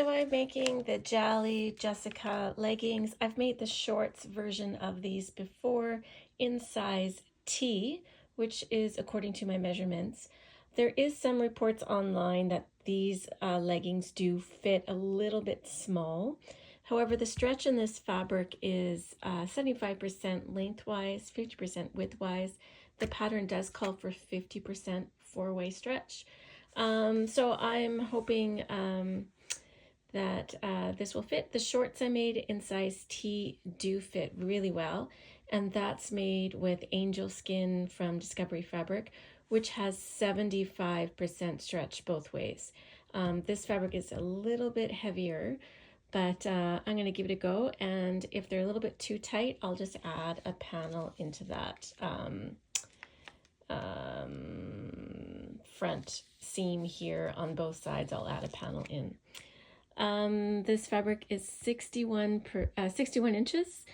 So I'm making the Jalie Jessica leggings. I've made the shorts version of these before in size T, which is according to my measurements. There is some reports online that these leggings do fit a little bit small. However, the stretch in this fabric is 75% lengthwise, 50% widthwise. The pattern does call for 50% four-way stretch. So I'm hoping that this will fit. The shorts I made in size T do fit really well, and that's made with angel skin from Discovery Fabric, which has 75% stretch both ways. This fabric is a little bit heavier, but I'm going to give it a go, and if they're a little bit too tight, I'll just add a panel into that front seam here on both sides. I'll add a panel in. This fabric is 61 inches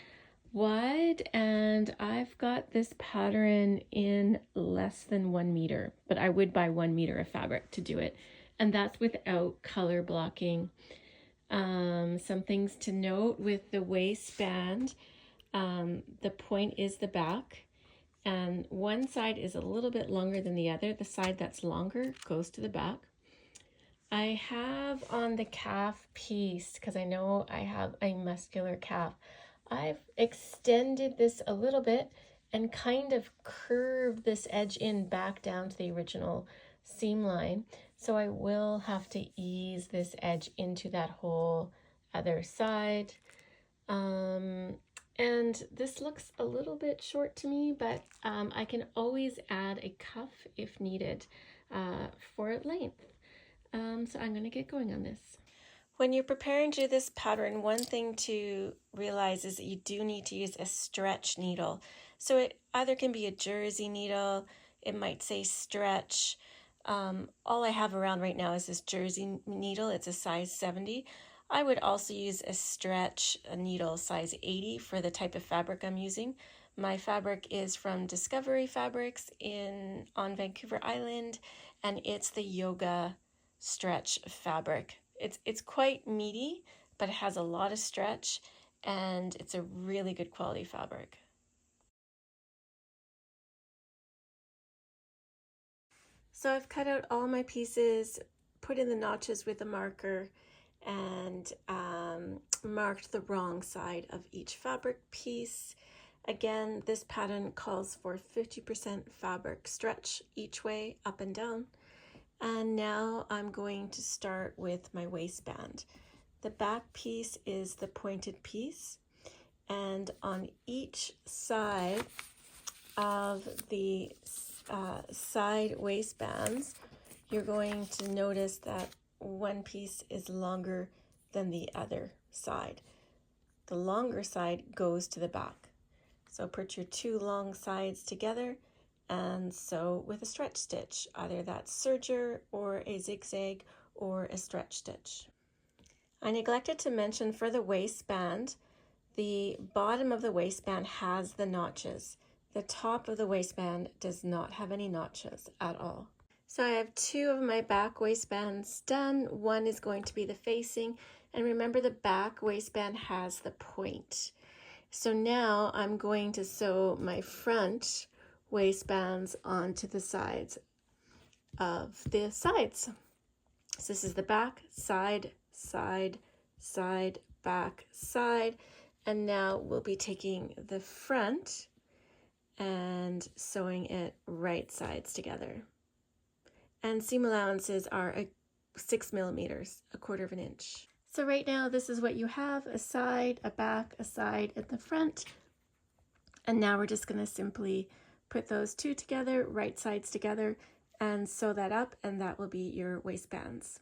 wide, and I've got this pattern in less than 1 meter, but I would buy 1 meter of fabric to do it, and that's without color blocking. Some things to note with the waistband, the point is the back, and one side is a little bit longer than the other. The side that's longer goes to the back. I have on the calf piece, because I know I have a muscular calf, I've extended this a little bit and kind of curved this edge in back down to the original seam line. So I will have to ease this edge into that whole other side. And this looks a little bit short to me, but I can always add a cuff if needed for length. So I'm going to get going on this. When you're preparing to do this pattern, one thing to realize is that you do need to use a stretch needle. So it either can be a jersey needle, it might say stretch. All I have around right now is this jersey needle. It's a size 70. I would also use a stretch needle size 80 for the type of fabric I'm using. My fabric is from Discovery Fabrics on Vancouver Island, and it's the yoga stretch fabric. It's quite meaty, but it has a lot of stretch, and it's a really good quality fabric. So I've cut out all my pieces, put in the notches with a marker, and marked the wrong side of each fabric piece. Again, this pattern calls for 50% fabric stretch each way, up and down. And now I'm going to start with my waistband. The back piece is the pointed piece, and on each side of the side waistbands, you're going to notice that one piece is longer than the other side. The longer side goes to the back. So put your two long sides together and sew with a stretch stitch, either that's serger or a zigzag or a stretch stitch. I neglected to mention for the waistband, the bottom of the waistband has the notches. The top of the waistband does not have any notches at all. So I have two of my back waistbands done. One is going to be the facing, and remember the back waistband has the point. So now I'm going to sew my front waistbands onto the sides of the sides. So this is the back, side, side, side, back, side, and now we'll be taking the front and sewing it right sides together. And seam allowances are 6 millimeters, 1/4 of an inch. So right now this is what you have: a side, a back, a side, and the front. And now we're just going to simply put those two together, right sides together, and sew that up, and that will be your waistbands.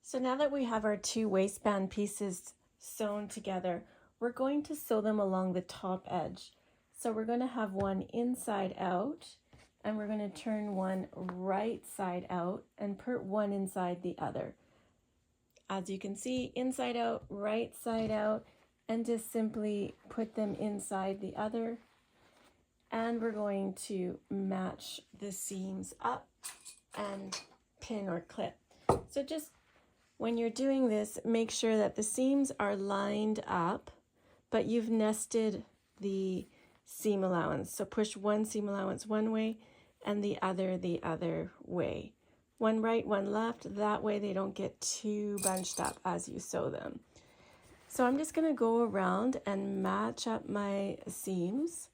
So now that we have our two waistband pieces sewn together, we're going to sew them along the top edge. So we're going to have one inside out, and we're going to turn one right side out and put one inside the other. As you can see, inside out, right side out, and just simply put them inside the other. And we're going to match the seams up and pin or clip. So just When you're doing this, make sure that the seams are lined up, but you've nested the seam allowance. So push one seam allowance one way and the other way. One right, one left. That way they don't get too bunched up as you sew them. So I'm just going to go around and match up my seams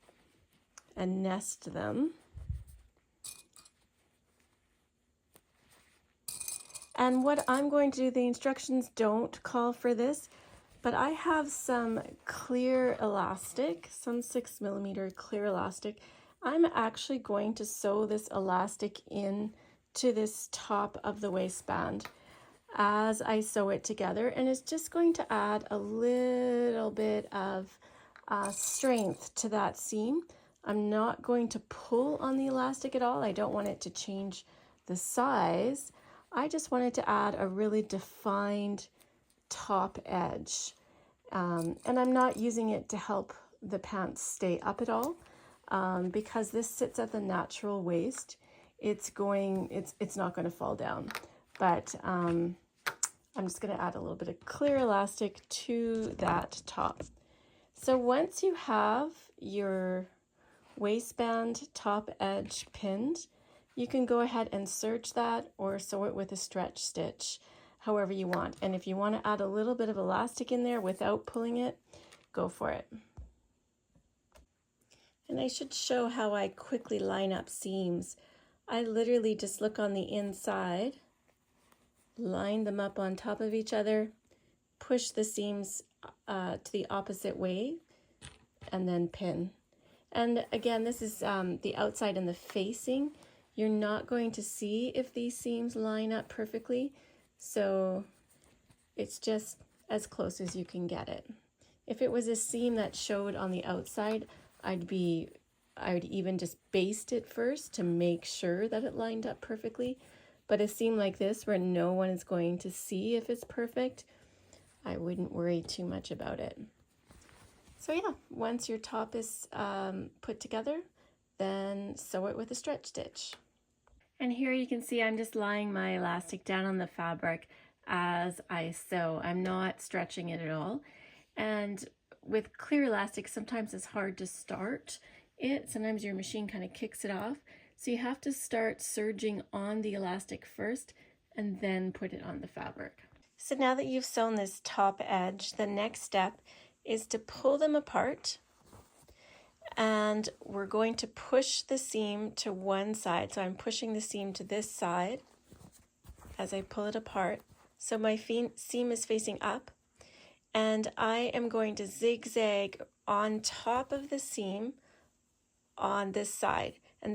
and nest them. And what I'm going to do, the instructions don't call for this, but I have some clear elastic, some 6mm clear elastic. I'm actually going to sew this elastic in to this top of the waistband as I sew it together, and it's just going to add a little bit of strength to that seam. I'm not going to pull on the elastic at all. I don't want it to change the size. I just wanted to add a really defined top edge. And I'm not using it to help the pants stay up at all, because this sits at the natural waist. It's not going to fall down, but I'm just going to add a little bit of clear elastic to that top. So once you have your waistband top edge pinned, you can go ahead and serge that or sew it with a stretch stitch, however you want. And if you want to add a little bit of elastic in there without pulling it, go for it. And I should show how I quickly line up seams. I literally just look on the inside, line them up on top of each other, push the seams to the opposite way, and then pin. And again, this is the outside and the facing. You're not going to see if these seams line up perfectly, so it's just as close as you can get it. If it was a seam that showed on the outside, I would even just baste it first to make sure that it lined up perfectly. But a seam like this where no one is going to see if it's perfect, I wouldn't worry too much about it. So yeah, once your top is put together, then sew it with a stretch stitch. And here you can see I'm just lying my elastic down on the fabric as I sew. I'm not stretching it at all. And with clear elastic, sometimes it's hard to start it. Sometimes your machine kind of kicks it off. So you have to start serging on the elastic first and then put it on the fabric. So now that you've sewn this top edge, the next step is to pull them apart. And we're going to push the seam to one side. So I'm pushing the seam to this side as I pull it apart. So my seam is facing up, and I am going to zigzag on top of the seam on this side. And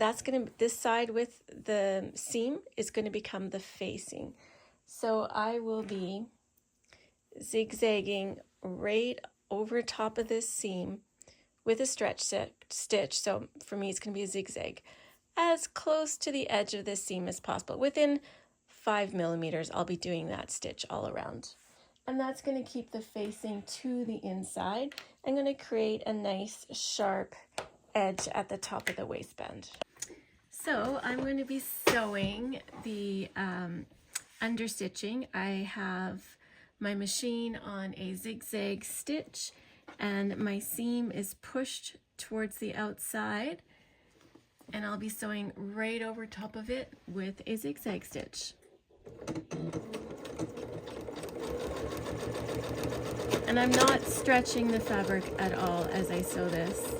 this side with the seam is going to become the facing. So I will be zigzagging right over top of this seam with a stretch stitch. So for me, it's going to be a zigzag as close to the edge of this seam as possible. Within 5mm, I'll be doing that stitch all around. And that's going to keep the facing to the inside. I'm going to create a nice sharp edge at the top of the waistband. So I'm going to be sewing the understitching. I have my machine on a zigzag stitch, and my seam is pushed towards the outside, and I'll be sewing right over top of it with a zigzag stitch. And I'm not stretching the fabric at all as I sew this.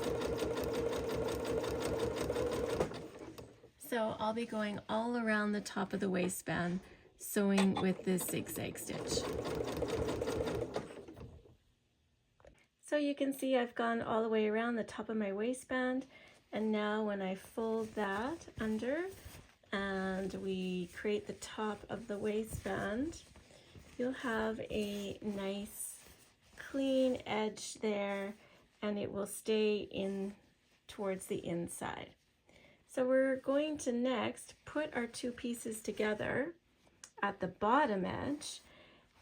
So I'll be going all around the top of the waistband, sewing with this zigzag stitch. So you can see I've gone all the way around the top of my waistband, and now when I fold that under and we create the top of the waistband, you'll have a nice clean edge there, and it will stay in towards the inside. So we're going to next put our two pieces together at the bottom edge,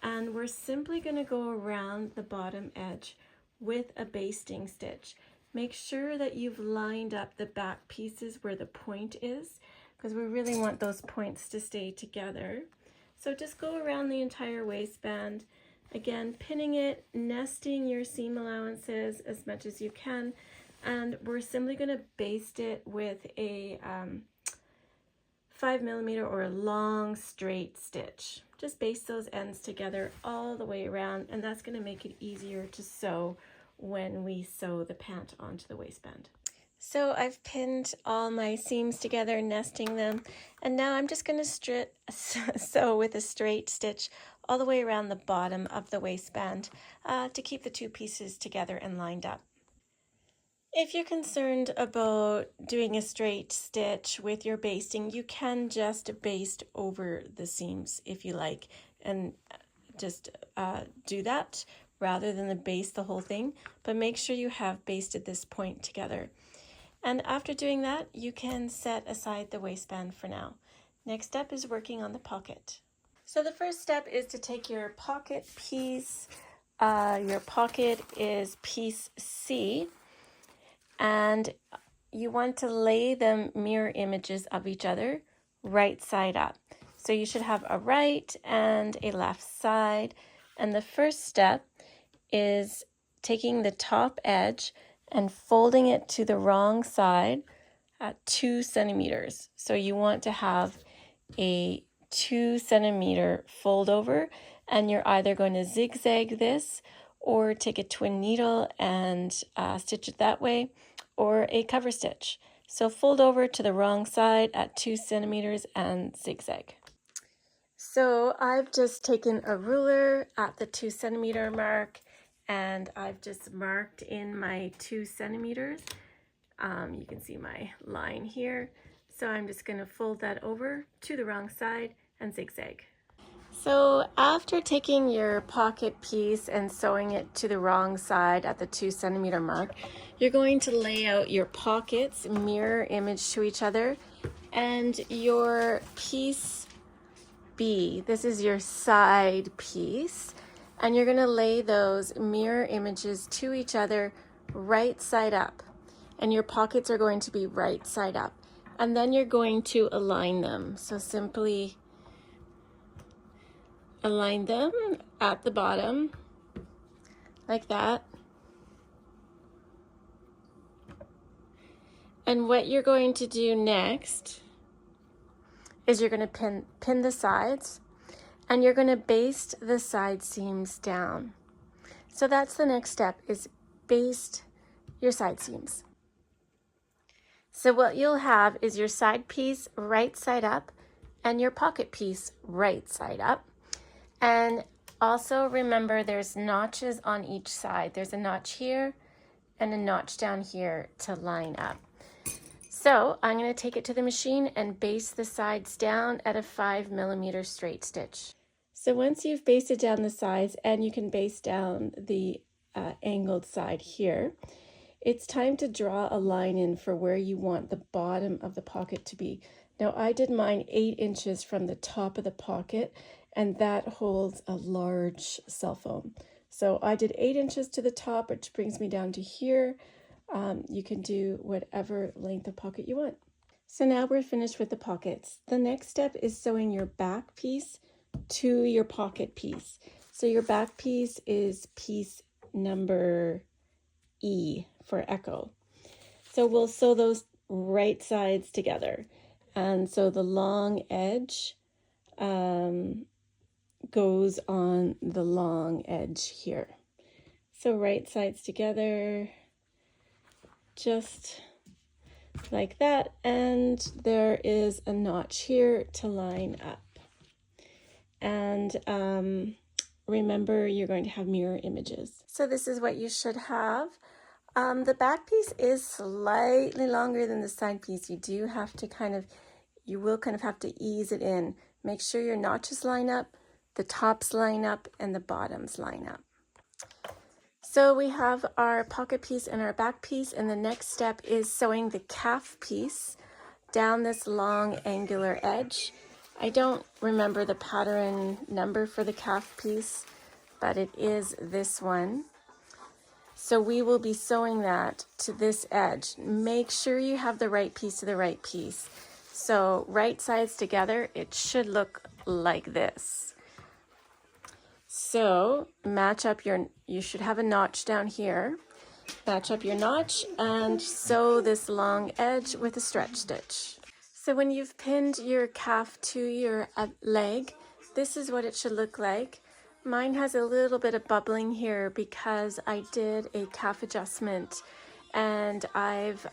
and we're simply going to go around the bottom edge with a basting stitch. Make sure that you've lined up the back pieces where the point is, because we really want those points to stay together. So just go around the entire waistband, again pinning it, nesting your seam allowances as much as you can, and we're simply going to baste it with a 5mm or a long straight stitch. Just baste those ends together all the way around, and that's going to make it easier to sew when we sew the pant onto the waistband. So I've pinned all my seams together, nesting them, and now I'm just going to sew with a straight stitch all the way around the bottom of the waistband to keep the two pieces together and lined up. If you're concerned about doing a straight stitch with your basting, you can just baste over the seams if you like, and just do that rather than baste the whole thing, but make sure you have basted this point together. And after doing that, you can set aside the waistband for now. Next step is working on the pocket. So the first step is to take your pocket piece. Your pocket is piece C, and you want to lay the mirror images of each other right side up. So you should have a right and a left side. And the first step is taking the top edge and folding it to the wrong side at 2 centimeters. So you want to have a 2 centimeter fold over, and you're either going to zigzag this or take a twin needle and stitch it that way, or a cover stitch. So fold over to the wrong side at 2 centimeters and zigzag. So I've just taken a ruler at the 2 centimeter mark, and I've just marked in my 2 centimeters. You can see my line here. So I'm just going to fold that over to the wrong side and zigzag. So after taking your pocket piece and sewing it to the wrong side at the 2 centimeter mark, you're going to lay out your pockets mirror image to each other, and your piece B, this is your side piece, and you're going to lay those mirror images to each other right side up, and your pockets are going to be right side up, and then you're going to align them. So simply align them at the bottom like that. And what you're going to do next is you're going to pin the sides, and you're going to baste the side seams down. So that's the next step, is baste your side seams. So what you'll have is your side piece right side up and your pocket piece right side up. And also remember, there's notches on each side. There's a notch here and a notch down here to line up. So I'm going to take it to the machine and baste the sides down at a 5mm straight stitch. So once you've basted down the sides, and you can baste down the angled side here, it's time to draw a line in for where you want the bottom of the pocket to be. Now I did mine 8 inches from the top of the pocket, and that holds a large cell phone. So I did 8 inches to the top, which brings me down to here. You can do whatever length of pocket you want. So now we're finished with the pockets. The next step is sewing your back piece to your pocket piece. So your back piece is piece number E for echo. So we'll sew those right sides together. And so the long edge goes on the long edge here. So right sides together, just like that, and there is a notch here to line up. And remember, you're going to have mirror images. So this is what you should have. The back piece is slightly longer than the side piece. You will kind of have to ease it in. Make sure your notches line up, the tops line up, and the bottoms line up. So we have our pocket piece and our back piece, and the next step is sewing the calf piece down this long angular edge. I don't remember the pattern number for the calf piece, but it is this one. So we will be sewing that to this edge. Make sure you have the right piece to the right piece. So right sides together, it should look like this. So match up you should have a notch down here. Match up your notch and sew this long edge with a stretch stitch. So when you've pinned your calf to your leg, this is what it should look like. Mine has a little bit of bubbling here because I did a calf adjustment and I've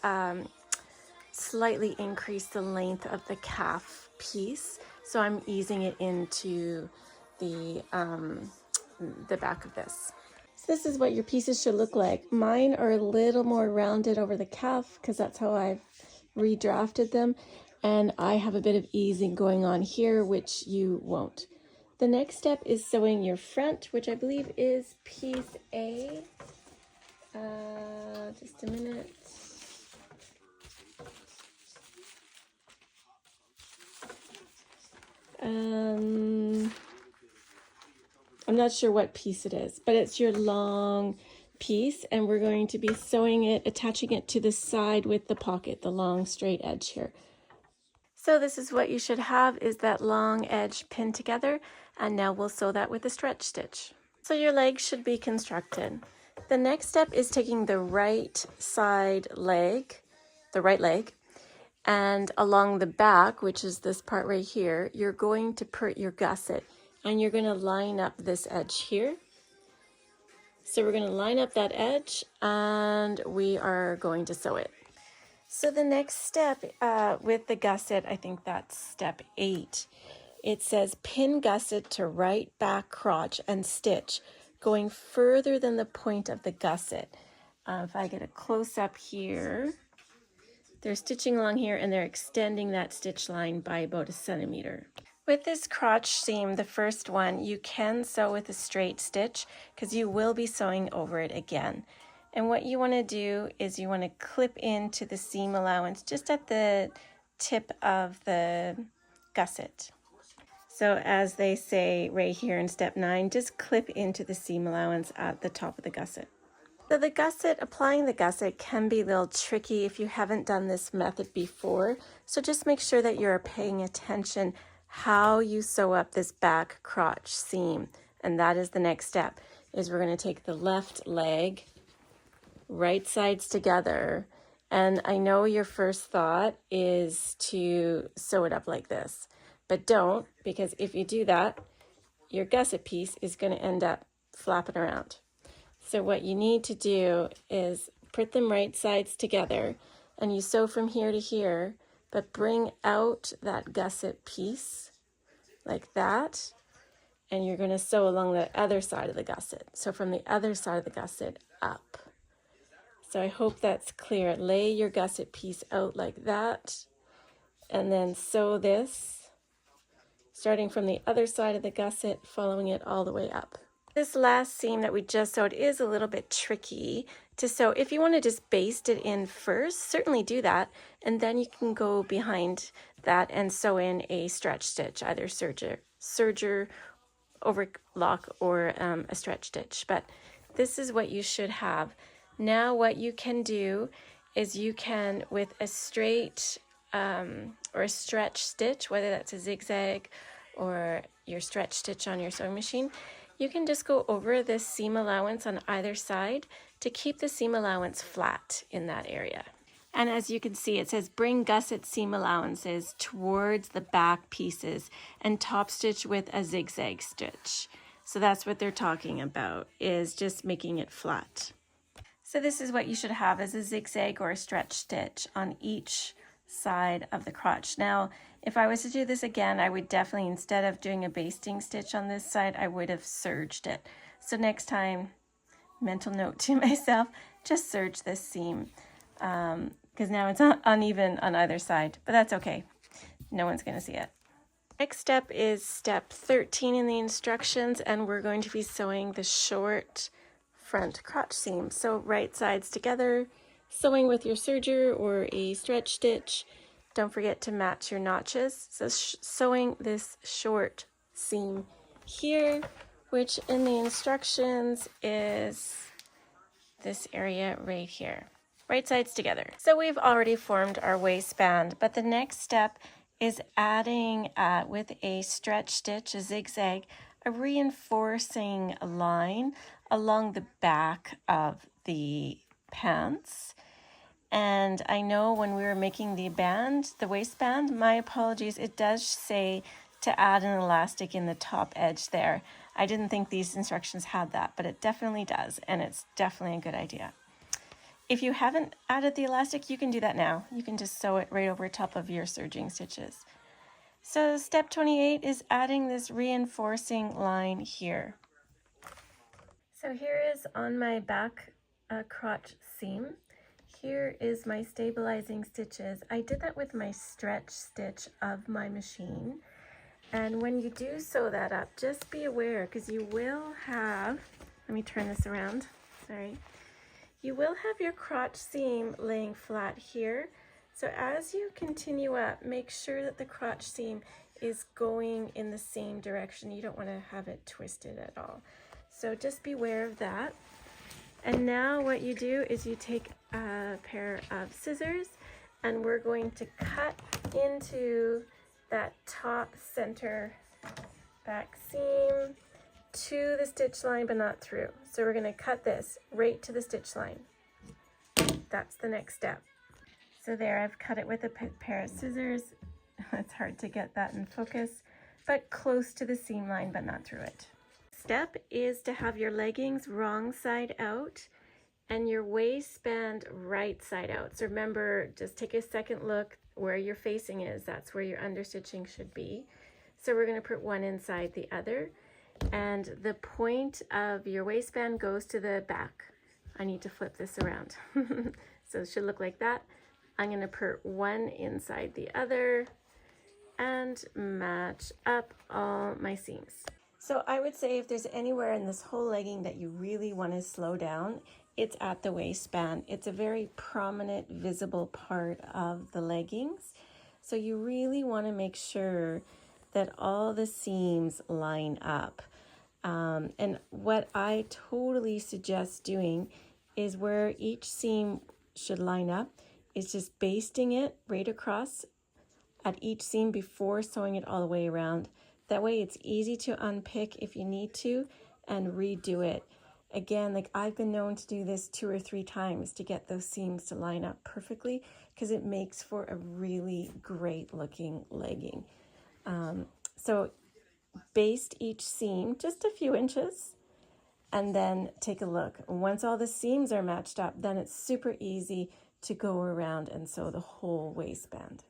slightly increased the length of the calf piece. So I'm easing it into the back of this. So this is what your pieces should look like. Mine are a little more rounded over the calf because that's how I've redrafted them. And I have a bit of easing going on here, which you won't. The next step is sewing your front, which I believe is piece A. Just a minute. I'm not sure what piece it is, but it's your long piece, and we're going to be sewing it, attaching it to the side with the pocket, the long straight edge here. So this is what you should have, is that long edge pinned together, and now we'll sew that with a stretch stitch. So your leg should be constructed. The next step is taking the right side leg, the right leg, and along the back, which is this part right here, you're going to put your gusset, and you're going to line up this edge here. So we're going to line up that edge, and we are going to sew it. So the next step with the gusset, I think that's step 8. It says pin gusset to right back crotch and stitch, going further than the point of the gusset. If I get a close up here, they're stitching along here and they're extending that stitch line by about 1 centimeter. With this crotch seam, the first one, you can sew with a straight stitch because you will be sewing over it again. And what you want to do is you want to clip into the seam allowance just at the tip of the gusset. So as they say right here in step 9, just clip into the seam allowance at the top of the gusset. So the gusset, applying the gusset can be a little tricky if you haven't done this method before. So just make sure that you're paying attention how you sew up this back crotch seam. And that is the next step, is we're going to take the left leg, right sides together. And I know your first thought is to sew it up like this, but don't, because if you do that, your gusset piece is going to end up flapping around. So what you need to do is put them right sides together and you sew from here to here, but bring out that gusset piece like that, and you're going to sew along the other side of the gusset. So from the other side of the gusset up. So I hope that's clear. Lay your gusset piece out like that, and then sew this, starting from the other side of the gusset, following it all the way up. This last seam that we just sewed is a little bit tricky to sew. If you want to just baste it in first, certainly do that, and then you can go behind that and sew in a stretch stitch, either serger, overlock, or a stretch stitch. But this is what you should have. Now what you can do is you can, with a straight or a stretch stitch, whether that's a zigzag or your stretch stitch on your sewing machine, you can just go over this seam allowance on either side to keep the seam allowance flat in that area. And as you can see, it says bring gusset seam allowances towards the back pieces and top stitch with a zigzag stitch. So that's what they're talking about, is just making it flat. So this is what you should have, as a zigzag or a stretch stitch on each side of the crotch. Now, if I was to do this again, I would definitely, instead of doing a basting stitch on this side, I would have serged it. So next time, mental note to myself, just serge this seam, because now it's uneven on either side, but that's okay. No one's going to see it. Next step is step 13 in the instructions, and we're going to be sewing the short front crotch seam. So right sides together, sewing with your serger or a stretch stitch. Don't forget to match your notches. So sewing this short seam here, which in the instructions is this area right here. Right sides together. So we've already formed our waistband, but the next step is adding with a stretch stitch, a zigzag, a reinforcing line along the back of the pants. And I know when we were making the band, the waistband, my apologies, it does say to add an elastic in the top edge there. I didn't think these instructions had that, but it definitely does, and it's definitely a good idea. If you haven't added the elastic, you can do that now. You can just sew it right over top of your serging stitches. So step 28 is adding this reinforcing line here. So here is on my back crotch seam. Here is my stabilizing stitches. I did that with my stretch stitch of my machine. And when you do sew that up, just be aware, because you will have, let me turn this around, sorry. You will have your crotch seam laying flat here. So as you continue up, make sure that the crotch seam is going in the same direction. You don't want to have it twisted at all. So just beware of that. And now what you do is you take a pair of scissors and we're going to cut into that top center back seam to the stitch line but not through. So we're going to cut this right to the stitch line. That's the next step. So there, I've cut it with a pair of scissors. It's hard to get that in focus, but close to the seam line but not through it. Step is to have your leggings wrong side out and your waistband right side out. So remember, just take a second look where your facing is. That's where your understitching should be. So we're going to put one inside the other, and the point of your waistband goes to the back. I need to flip this around. So it should look like that. I'm going to put one inside the other and match up all my seams. So I would say if there's anywhere in this whole legging that you really want to slow down, it's at the waistband. It's a very prominent, visible part of the leggings. So you really want to make sure that all the seams line up. And what I totally suggest doing is where each seam should line up is just basting it right across at each seam before sewing it all the way around. That way it's easy to unpick if you need to and redo it. Again, like I've been known to do this 2 or 3 times to get those seams to line up perfectly because it makes for a really great looking legging. So baste each seam just a few inches and then take a look. Once all the seams are matched up, then it's super easy to go around and sew the whole waistband.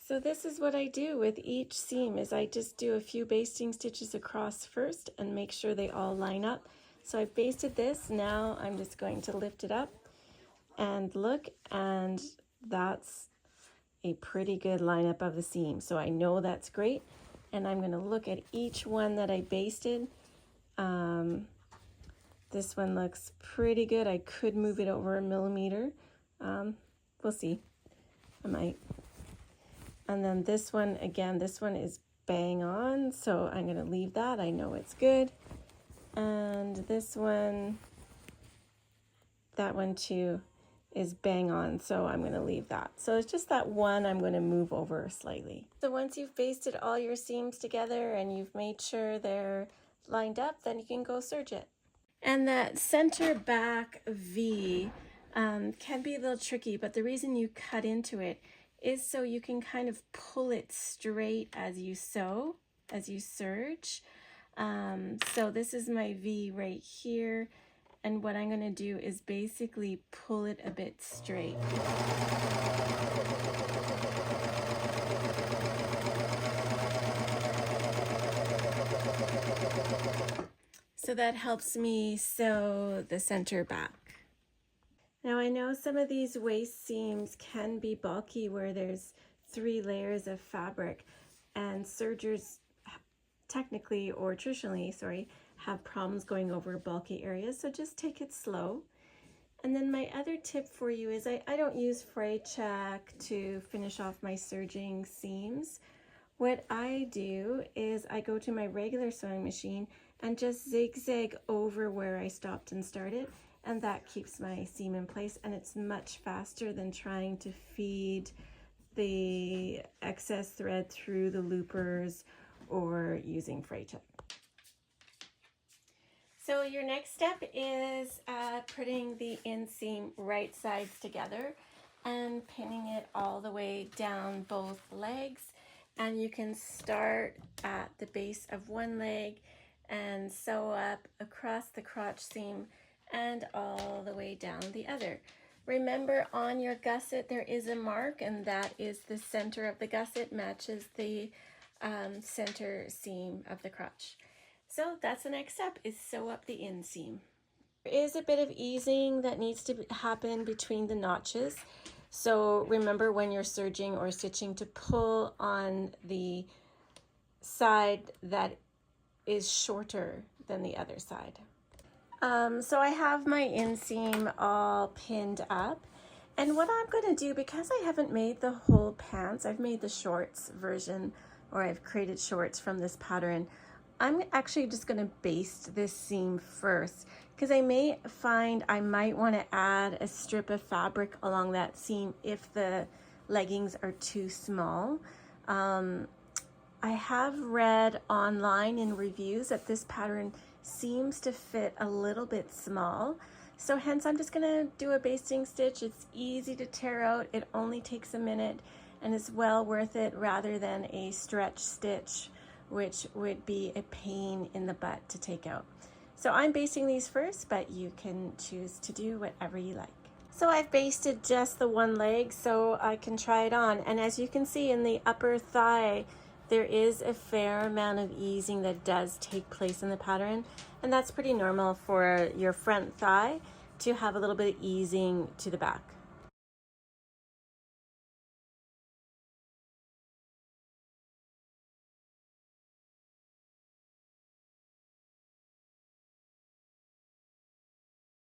So this is what I do with each seam is I just do a few basting stitches across first and make sure they all line up. So I basted this, now I'm just going to lift it up and look, and that's a pretty good lineup of the seam. So I know that's great, and I'm going to look at each one that I basted. This one looks pretty good. I could move it over a millimeter. We'll see. I might. And then this one, again, this one is bang on, so I'm going to leave that. I know it's good. And this one, that one too, is bang on, so I'm going to leave that. So it's just that one I'm going to move over slightly. So once you've basted all your seams together and you've made sure they're lined up, then you can go serge it. And that center back V can be a little tricky, but the reason you cut into it is so you can kind of pull it straight as you sew, as you serge. So this is my V right here, and what I'm going to do is basically pull it a bit straight. So that helps me sew the center back. Now I know some of these waist seams can be bulky where there's 3 layers of fabric, and sergers technically or traditionally, have problems going over bulky areas, so just take it slow. And then my other tip for you is I don't use fray check to finish off my serging seams. What I do is I go to my regular sewing machine and just zigzag over where I stopped and started, and that keeps my seam in place, and it's much faster than trying to feed the excess thread through the loopers or using fray check. So your next step is putting the inseam right sides together and pinning it all the way down both legs. And you can start at the base of one leg and sew up across the crotch seam and all the way down the other. Remember, on your gusset there is a mark, and that is the center of the gusset, matches the center seam of the crotch. So that's the next step, is sew up the inseam. There is a bit of easing that needs to happen between the notches. So remember, when you're serging or stitching, to pull on the side that is shorter than the other side. So I have my inseam all pinned up, and what I'm going to do, because I haven't made the whole pants, I've made the shorts version, or I've created shorts from this pattern, I'm actually just going to baste this seam first, because I may find I might want to add a strip of fabric along that seam if the leggings are too small. I have read online in reviews that this pattern seems to fit a little bit small, so hence I'm just going to do a basting stitch. It's easy to tear out, it only takes a minute, and it's well worth it rather than a stretch stitch, which would be a pain in the butt to take out. So I'm basting these first, but you can choose to do whatever you like. So I've basted just the one leg so I can try it on, and as you can see in the upper thigh, there is a fair amount of easing that does take place in the pattern, and that's pretty normal for your front thigh to have a little bit of easing to the back.